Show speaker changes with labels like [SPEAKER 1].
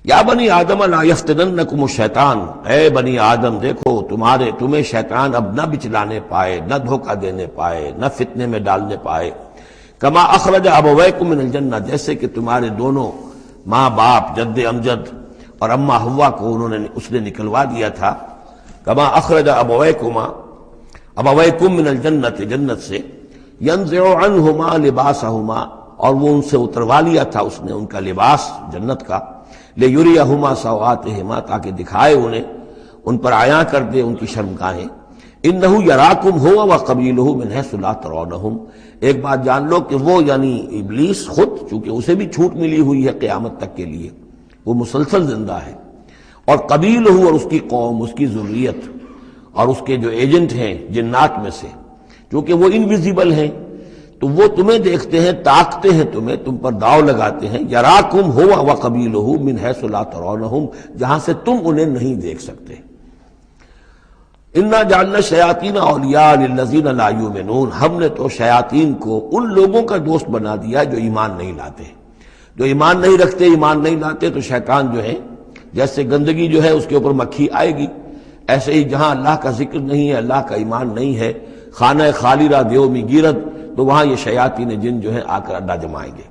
[SPEAKER 1] یا بنی آدم لا یفتننکم الشیطان، اے بنی آدم دیکھو تمہیں شیطان اب نہ بچلانے پائے، نہ دھوکہ دینے پائے، نہ فتنے میں ڈالنے پائے۔ کما اخرج ابویکم من الجنہ، جیسے کہ تمہارے دونوں ماں باپ جد امجد اور اماں حوا کو اس نے نکلوا دیا تھا۔ کما اخرج ابویکم من الجنۃ، جنت سے، ینزع عنہما لباسہما، اور وہ ان سے اتروا لیا تھا اس نے ان کا لباس جنت کا، لیریہما سوآتہما، تاکہ دکھائے انہیں، ان پر عیاں کر دے ان کی شرمگاہیں۔ انہ یراکم ہوا وقبیلہ من حیث لا ترونہم، ایک بات جان لو کہ وہ یعنی ابلیس خود، چونکہ اسے بھی چھوٹ ملی ہوئی ہے قیامت تک کے لیے، وہ مسلسل زندہ ہے، اور قبیلہ اور اس کی قوم، اس کی ذریت اور اس کے جو ایجنٹ ہیں جنات میں سے، چونکہ وہ انویزیبل ہیں تو وہ تمہیں دیکھتے ہیں، تاکتے ہیں تمہیں، تم پر داؤ لگاتے ہیں۔ یراکم ہوا وقبیلہ من حیث لا ترونہم، جہاں سے تم انہیں نہیں دیکھ سکتے۔ انا جعلنا الشیاطین اولیاء للذین لا یؤمنون، ہم نے تو شیاطین کو ان لوگوں کا دوست بنا دیا جو ایمان نہیں لاتے، جو ایمان نہیں رکھتے، ایمان نہیں لاتے، تو شیطان جو ہے جیسے گندگی جو ہے اس کے اوپر مکھی آئے گی، ایسے ہی جہاں اللہ کا ذکر نہیں ہے، اللہ کا ایمان نہیں ہے، خانہ خالی را دیو می گیرد، تو وہاں یہ شیاطین جن جو ہیں آ کر اڈا جمائیں گے۔